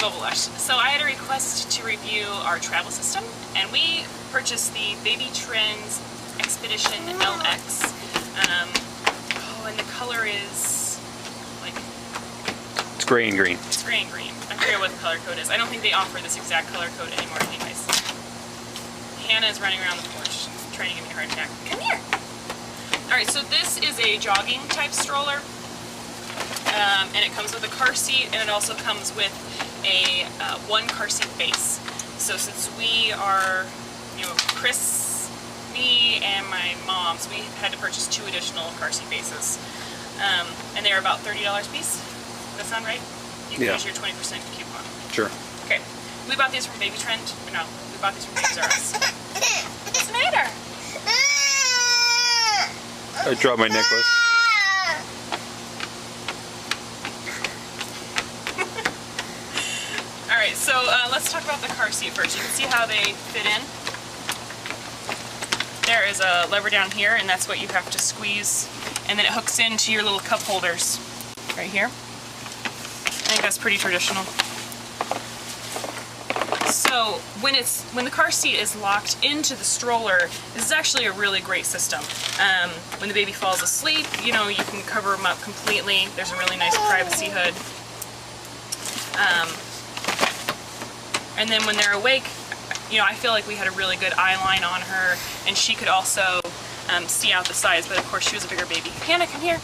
Bubble-Lush. So I had a request to review our travel system, and we purchased the Baby Trends Expedition LX. Oh, and the color is like... It's gray and green. It's gray and green. I forget what the color code is. I don't think they offer this exact color code anymore anyways. Hannah is running around the porch trying to give me a heart attack. Come here! Alright, so this is a jogging type stroller. And it comes with a car seat, and it also comes with a one car seat base. So since we are, you know, Chris, me, and my mom, so we had to purchase 2 additional car seat bases. And they're about $30 a piece. Does that sound right? You can use your 20% coupon. Sure. Okay. We bought these from Baby Trend. No, we bought these from Babies R Us. What's the matter? I dropped my necklace. Alright, so let's talk about the car seat first. You can see how they fit in. There is a lever down here, and that's what you have to squeeze, and then it hooks into your little cup holders right here. I think that's pretty traditional. So when the car seat is locked into the stroller, this is actually a really great system. When the baby falls asleep, you know, you can cover them up completely. There's a really nice privacy hood. And then when they're awake, you know, I feel like we had a really good eye line on her, and she could also see out the sides, but of course she was a bigger baby. Hannah, come here.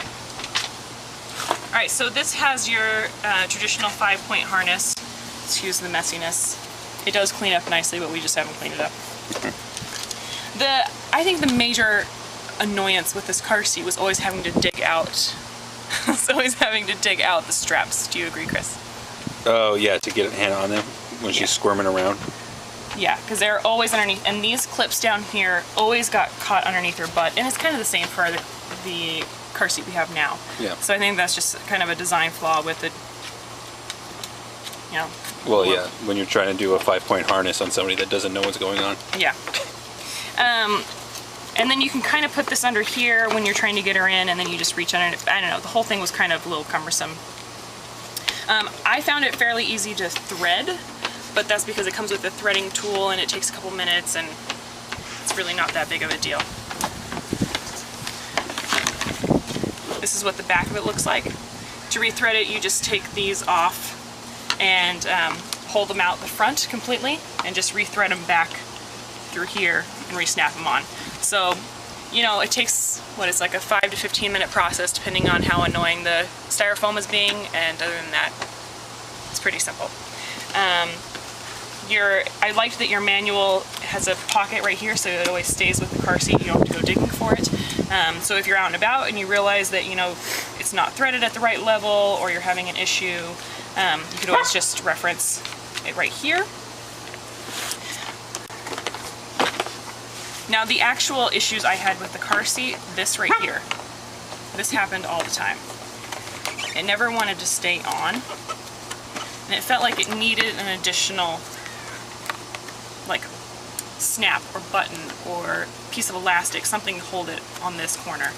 Alright, so this has your traditional 5-point harness. Excuse the messiness. It does clean up nicely, but we just haven't cleaned it up. I think the major annoyance with this car seat was always having to dig out. Always having to dig out the straps. Do you agree, Chris? Oh yeah, to get Hannah on them when she's squirming around. Yeah, because they're always underneath, and these clips down here always got caught underneath her butt, and it's kind of the same for the car seat we have now. Yeah. So I think that's just kind of a design flaw with the, you know. Well, yeah, when you're trying to do a 5-point harness on somebody that doesn't know what's going on. Yeah. And then you can kind of put this under here when you're trying to get her in, and then you just reach under it. I don't know, the whole thing was kind of a little cumbersome. I found it fairly easy to thread, but that's because it comes with a threading tool and it takes a couple minutes, and it's really not that big of a deal. This is what the back of it looks like. To rethread it, you just take these off and hold them out the front completely and just rethread them back through here and re-snap them on. So, you know, it takes, what, it's like a 5 to 15 minute process depending on how annoying the styrofoam is being, and other than that, it's pretty simple. I liked that your manual has a pocket right here so it always stays with the car seat. You don't have to go digging for it. So if you're out and about and you realize that, you know, it's not threaded at the right level or you're having an issue, you could always just reference it right here. Now the actual issues I had with the car seat, this right here, this happened all the time. It never wanted to stay on, and it felt like it needed an additional, like, snap or button or piece of elastic, something to hold it on this corner,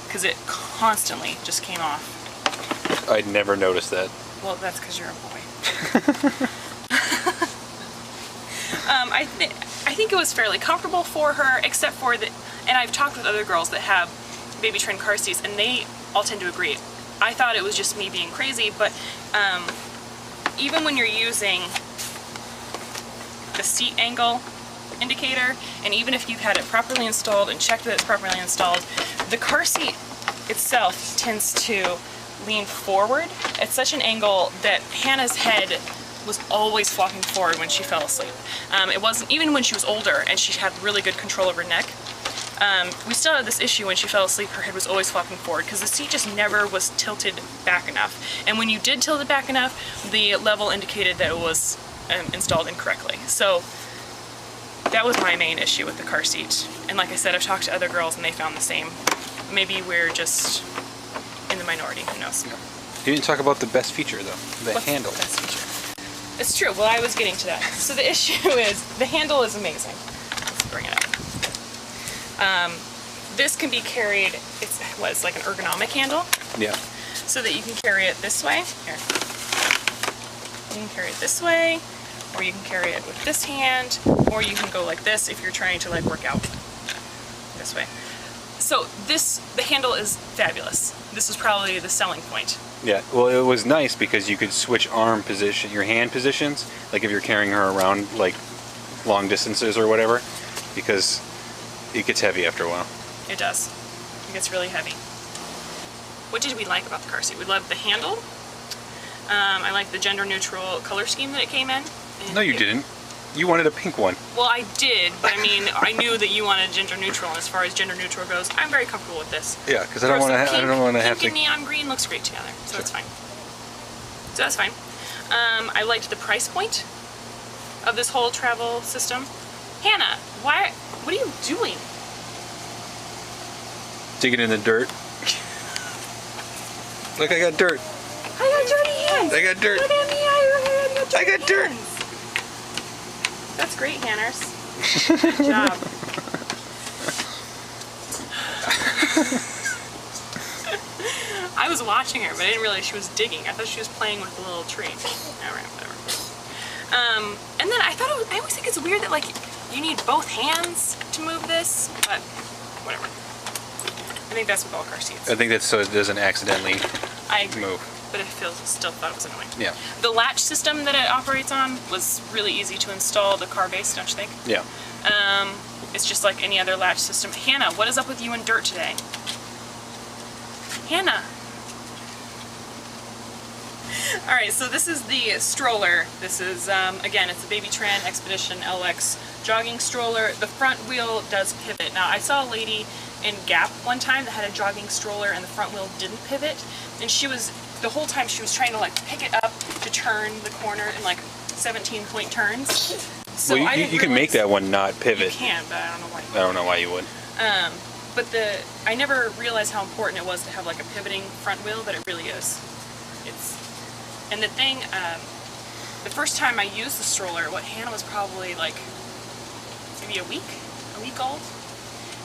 because it constantly just came off. I'd never noticed that. Well, that's because you're a boy. I think it was fairly comfortable for her, except for that, and I've talked with other girls that have Baby Trend car seats, and they all tend to agree. I thought it was just me being crazy, but even when you're using the seat angle indicator, and even if you've had it properly installed and checked that it's properly installed, the car seat itself tends to lean forward at such an angle that Hannah's head was always flopping forward when she fell asleep. It wasn't, even when she was older and she had really good control of her neck, we still had this issue when she fell asleep, her head was always flopping forward because the seat just never was tilted back enough. And when you did tilt it back enough, the level indicated that it was installed incorrectly. So that was my main issue with the car seat. And like I said, I've talked to other girls and they found the same. Maybe we're just in the minority, who knows. You didn't talk about the best feature though, the handle. The best feature? It's true, well I was getting to that. So the issue is, the handle is amazing. Let's bring it up. This can be carried, it's like an ergonomic handle? Yeah. So that you can carry it this way. Here. You can carry it this way, or you can carry it with this hand, or you can go like this if you're trying to like work out this way. So the handle is fabulous. This is probably the selling point. Yeah, well, it was nice because you could switch arm position, your hand positions, like if you're carrying her around like long distances or whatever, because it gets heavy after a while. It does. It gets really heavy. What did we like about the car seat? We loved the handle. I like the gender neutral color scheme that it came in. No, you didn't. You wanted a pink one. Well, I did, but I mean, I knew that you wanted gender neutral, and as far as gender neutral goes, I'm very comfortable with this. Yeah, because I don't want to have to. Pink and neon green looks great together, so it's fine. So that's fine. I liked the price point of this whole travel system. Hannah, what are you doing? Digging in the dirt. Look, I got dirt. I got dirty hands. I got dirt. Look at me, I got I got dirt. hands. That's great, Hanners. Good job. I was watching her, but I didn't realize she was digging. I thought she was playing with the little tree. All right, whatever. And then I always think it's weird that like you need both hands to move this, but whatever. I think that's with all car seats. I think that's so it doesn't accidentally I agree. move. But I still thought it was annoying. Yeah. The latch system that it operates on was really easy to install, the car base, don't you think? Yeah. It's just like any other latch system. Hannah, what is up with you and dirt today? Hannah. All right, so this is the stroller. This is, again, it's a Baby Tran Expedition LX jogging stroller. The front wheel does pivot. Now, I saw a lady in Gap one time that had a jogging stroller and the front wheel didn't pivot, and the whole time she was trying to like pick it up to turn the corner in like 17-point turns. So well, you can make that one not pivot. You can, but I don't know why. I don't know why you would. But I never realized how important it was to have like a pivoting front wheel, but it really is. And the thing, the first time I used the stroller, Hannah was probably like maybe a week old,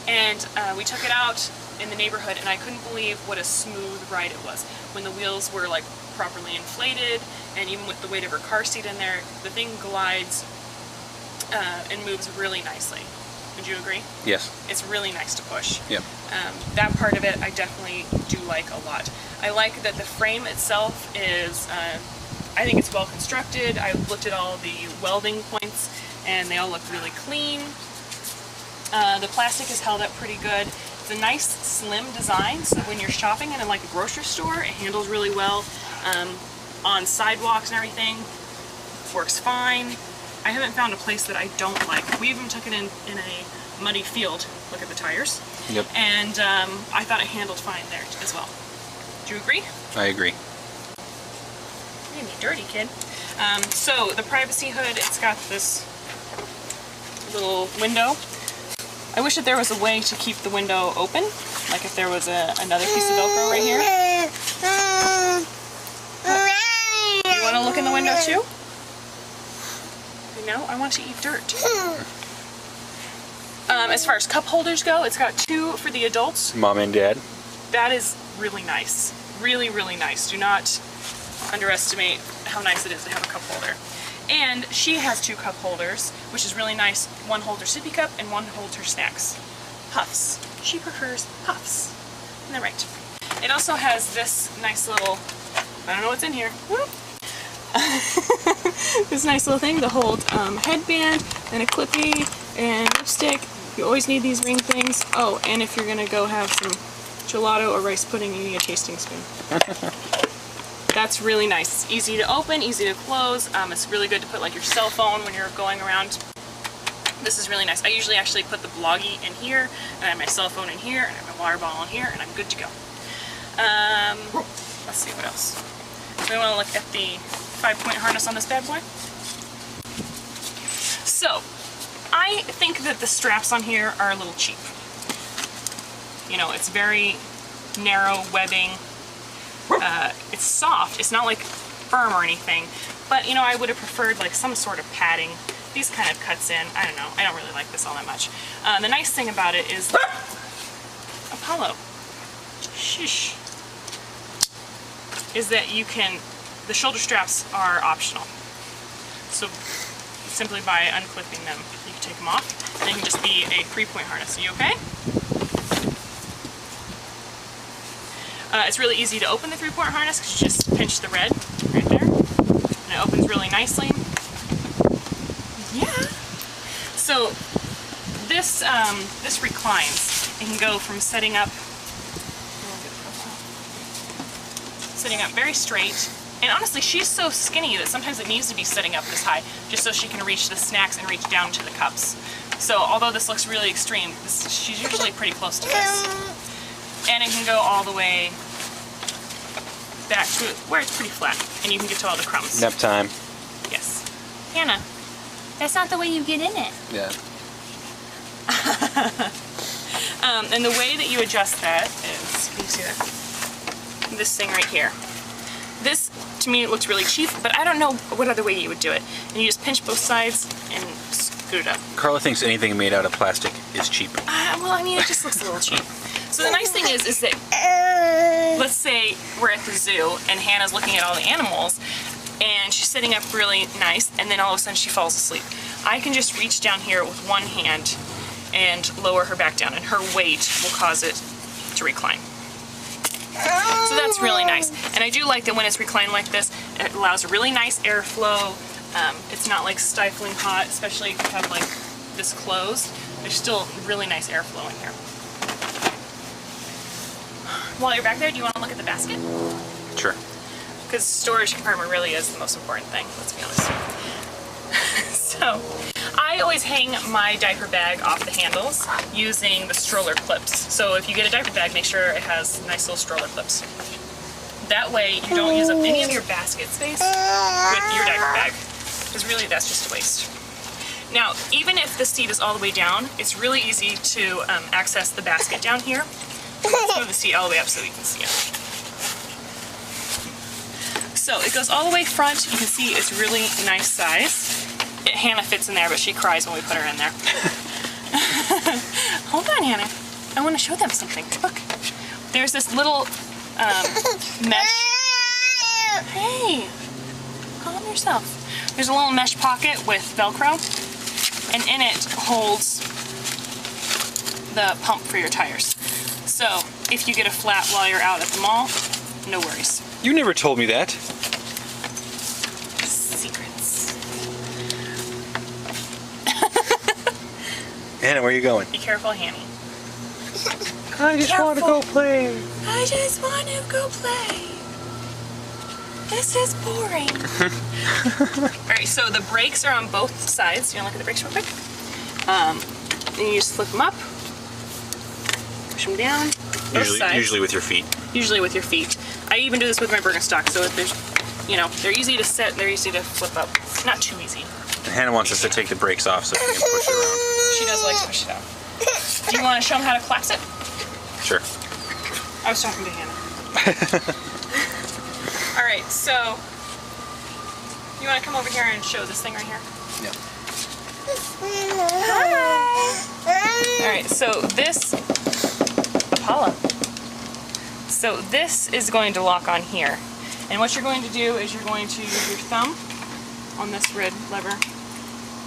and we took it out in the neighborhood, and I couldn't believe what a smooth ride it was. When the wheels were like properly inflated, and even with the weight of her car seat in there, the thing glides and moves really nicely. Would you agree? Yes. It's really nice to push. Yep. That part of it I definitely do like a lot. I like that the frame itself is, I think it's well constructed. I looked at all the welding points and they all look really clean. The plastic is held up pretty good. It's a nice slim design, so when you're shopping in like a grocery store, it handles really well. On sidewalks and everything, works fine. I haven't found a place that I don't like. We even took it in a muddy field. Look at the tires. Yep. And I thought it handled fine there as well. Do you agree? I agree. You're gonna be dirty, kid. So the privacy hood, it's got this little window. I wish that there was a way to keep the window open, like if there was another piece of Velcro right here. You want to look in the window too? No, I want to eat dirt. As far as cup holders go, it's got 2 for the adults. Mom and Dad. That is really nice. Really, really nice. Do not underestimate how nice it is to have a cup holder. And she has 2 cup holders, which is really nice. One holds her sippy cup and one holds her snacks. Puffs. She prefers puffs. Isn't that right? It also has this nice little, I don't know what's in here. Whoop. This nice little thing to hold headband and a clippy and lipstick. You always need these ring things. Oh, and if you're gonna go have some gelato or rice pudding, you need a tasting spoon. That's really nice. It's easy to open, easy to close. It's really good to put like your cell phone when you're going around. This is really nice. I usually actually put the Bloggie in here, and I have my cell phone in here, and I have my water bottle in here, and I'm good to go. Let's see what else. We want to look at the 5-point harness on this bad boy. So, I think that the straps on here are a little cheap. You know, it's very narrow webbing. It's soft. It's not like firm or anything, but you know, I would have preferred like some sort of padding. These kind of cuts in. I don't know. I don't really like this all that much. The nice thing about it is Apollo. Is that you can, the shoulder straps are optional. So simply by unclipping them, you can take them off, and it can just be a 3-point harness. Are you okay? It's really easy to open the 3-point harness because you just pinch the red right there, and it opens really nicely. Yeah. So this this reclines. It can go from setting up very straight. And honestly, she's so skinny that sometimes it needs to be sitting up this high just so she can reach the snacks and reach down to the cups. So although this looks really extreme, she's usually pretty close to this. And it can go all the way back to where it's pretty flat, and you can get to all the crumbs. Nap time. Yes. Hannah, that's not the way you get in it. Yeah. And the way that you adjust that is, can you see that? This thing right here. This, to me, it looks really cheap, but I don't know what other way you would do it. And you just pinch both sides and scoot it up. Carla thinks anything made out of plastic is cheap. Well, I mean, it just looks a little cheap. So the nice thing is that, let's say we're at the zoo and Hannah's looking at all the animals and she's sitting up really nice, and then all of a sudden she falls asleep. I can just reach down here with one hand and lower her back down, and her weight will cause it to recline. So that's really nice. And I do like that when it's reclined like this, it allows a really nice airflow. It's not like stifling hot, especially if you have like this closed. There's still really nice airflow in here. While you're back there, do you want to look at the basket? Sure. Because storage compartment really is the most important thing, let's be honest. So, I always hang my diaper bag off the handles using the stroller clips. So if you get a diaper bag, make sure it has nice little stroller clips. That way you don't use up any of your basket space with your diaper bag, because really that's just a waste. Now, even if the seat is all the way down, it's really easy to access the basket down here. Let's move the seat all the way up so you can see it. So it goes all the way front. You can see it's really nice size. Hannah fits in there, but she cries when we put her in there. Hold on, Hannah. I want to show them something. Look. There's this little mesh. Hey, calm yourself. There's a little mesh pocket with Velcro, and in it holds the pump for your tires. So if you get a flat while you're out at the mall, no worries. You never told me that. Secrets. Hannah, where are you going? Be careful, Hanny. I just want to go play. I just want to go play. This is boring. Alright, so the brakes are on both sides. You want to look at the brakes real quick? And you just flip them up. Push them down. Both sides. Usually with your feet. Usually with your feet. I even do this with my Birkenstock, so if there's, you know, they're easy to set, they're easy to flip up. Not too easy. And Hannah wants us to take the brakes off so she can push it around. She does like to push it out. Do you want to show them how to collapse it? Sure. I was talking to Hannah. Alright, so you want to come over here and show this thing right here? Yep. Hi! Alright, so this, Apollo. So this is going to lock on here. And what you're going to do is you're going to use your thumb on this red lever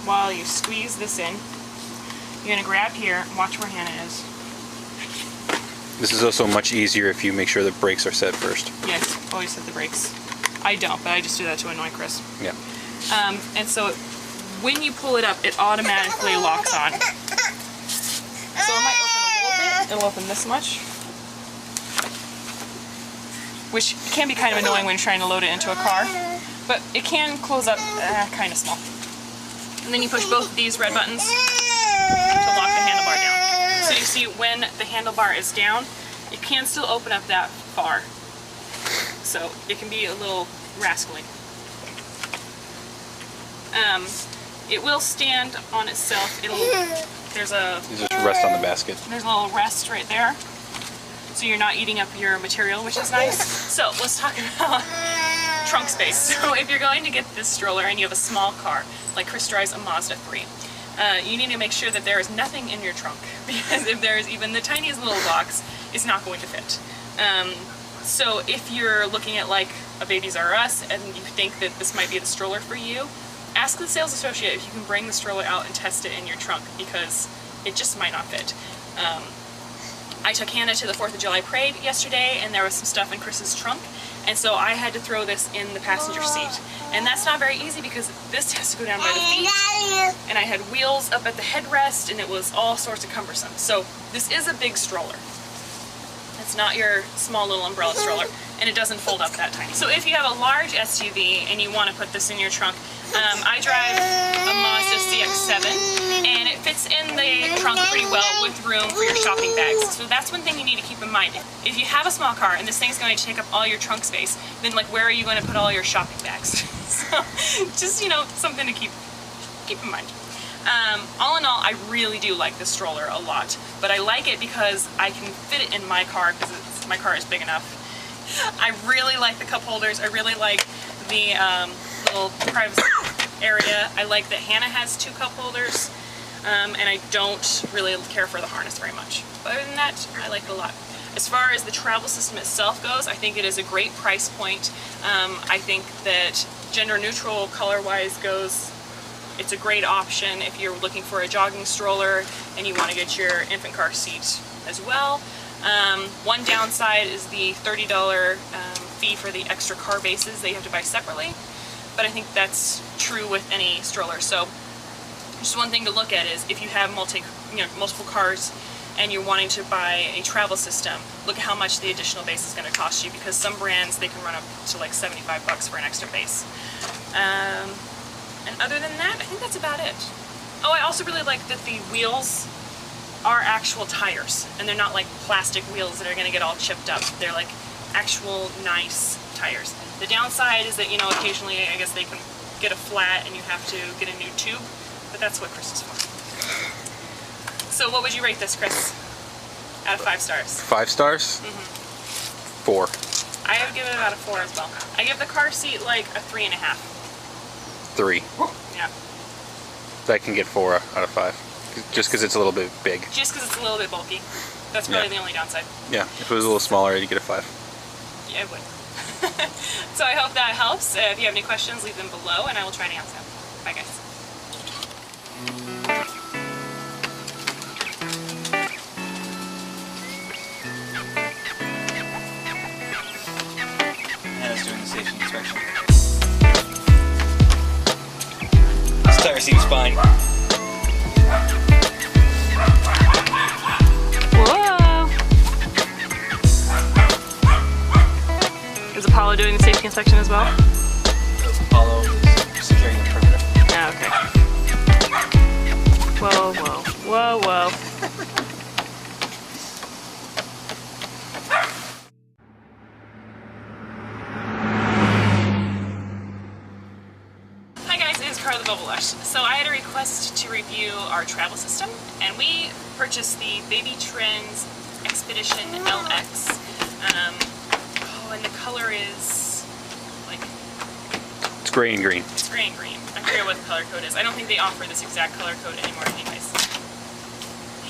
while you squeeze this in. You're going to grab here and watch where Hannah is. This is also much easier if you make sure the brakes are set first. Yes, always set the brakes. I don't, but I just do that to annoy Chris. Yeah. And so when you pull it up, it automatically locks on. So it might open a little bit. It'll open this much. Which can be kind of annoying when trying to load it into a car. But it can close up kind of small. And then you push both these red buttons to lock the handlebar down. So you see when the handlebar is down, it can still open up that far. So it can be a little rascally. It will stand on itself. There's a rest on the basket. There's a little rest right there. So you're not eating up your material, which is nice. So let's talk about trunk space. So if you're going to get this stroller and you have a small car, like Chris drives a Mazda 3, you need to make sure that there is nothing in your trunk, because if there is even the tiniest little box, it's not going to fit. So if you're looking at like a Babies R Us and you think that this might be the stroller for you, ask the sales associate if you can bring the stroller out and test it in your trunk, because it just might not fit. I took Hannah to the 4th of July parade yesterday, and there was some stuff in Chris's trunk, and so I had to throw this in the passenger seat. And that's not very easy because this has to go down by the feet, and I had wheels up at the headrest, and it was all sorts of cumbersome. So this is a big stroller. It's not your small little umbrella stroller, and it doesn't fold up that tiny. So if you have a large SUV and you want to put this in your trunk, I drive a Mazda CX-7, and it fits in the trunk pretty well with room for your shopping bags. So that's one thing you need to keep in mind. If you have a small car and this thing's going to take up all your trunk space, then like where are you going to put all your shopping bags? So just, you know, something to keep in mind. All in all, I really do like this stroller a lot, but I like it because I can fit it in my car because my car is big enough. I really like the cup holders. I really like the little privacy area. I like that Hannah has 2 cup holders, and I don't really care for the harness very much. But other than that, I like it a lot. As far as the travel system itself goes, I think it is a great price point. I think that gender neutral color-wise goes, it's a great option if you're looking for a jogging stroller and you want to get your infant car seat as well. One downside is the $30 fee for the extra car bases that you have to buy separately, but I think that's true with any stroller. So just one thing to look at is if you have multiple cars and you're wanting to buy a travel system, look at how much the additional base is going to cost you, because some brands, they can run up to like 75 bucks for an extra base. And other than that, I think that's about it. Oh, I also really like that the wheels are actual tires, and they're not like plastic wheels that are going to get all chipped up. They're like actual nice tires. The downside is that, you know, occasionally I guess they can get a flat and you have to get a new tube, but that's what Chris is for. So what would you rate this, Chris? Out of 5 stars. 5 stars? Mm-hmm. 4. I would give it about a 4 as well. I give the car seat like a 3.5. 3. Yeah. That can get 4 out of 5. Just because it's a little bit big. Just because it's a little bit bulky. That's probably the only downside. Yeah, if it was a little smaller, I'd get a 5. Yeah, it would. So I hope that helps. If you have any questions, leave them below and I will try to answer them. Bye, guys. Hannah's doing the safety inspection. This tire seems fine. Whoa! Is Apollo doing the safety inspection as well? Apollo is securing the perimeter. Yeah, okay. Whoa, whoa, whoa, whoa. Hi guys, it is Carla the Bubble Lush. So I had a request to review our travel system, and we purchased the Baby Trends Expedition LX. And the color is like... It's gray and green. It's gray and green. I forget what the color code is. I don't think they offer this exact color code anymore anyways.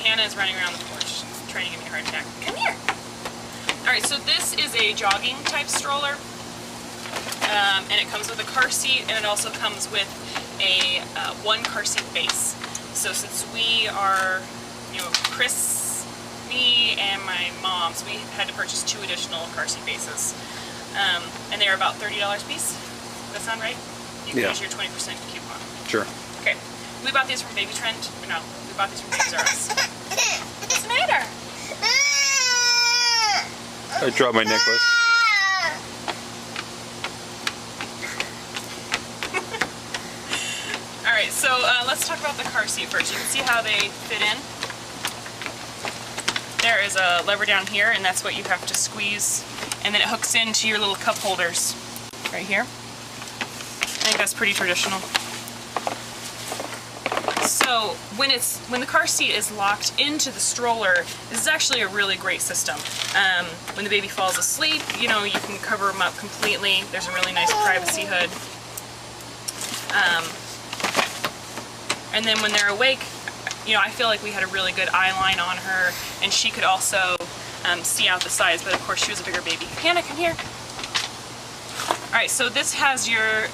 Hannah is running around the porch trying to give me a heart attack. Come here! Alright, so this is a jogging type stroller. And it comes with a car seat, and it also comes with a 1 car seat base. So since we are, you know, Chris, me, and my mom, so we had to purchase 2 additional car seat bases. And they're about $30 a piece. Does that sound right? You can use your 20% coupon. Sure. Okay. We bought these from Baby Trend. No, we bought these from Baby R Us. What's the matter? I dropped my necklace. Alright, so let's talk about the car seat first. You can see how they fit in. There is a lever down here, and that's what you have to squeeze, and then it hooks into your little cup holders right here. I think that's pretty traditional. So when the car seat is locked into the stroller, this is actually a really great system. When the baby falls asleep, you know, you can cover them up completely. There's a really nice privacy hood. And then when they're awake, you know, I feel like we had a really good eye line on her, and she could also see out the sides, but of course she was a bigger baby. Hannah, come here. Alright, so this has your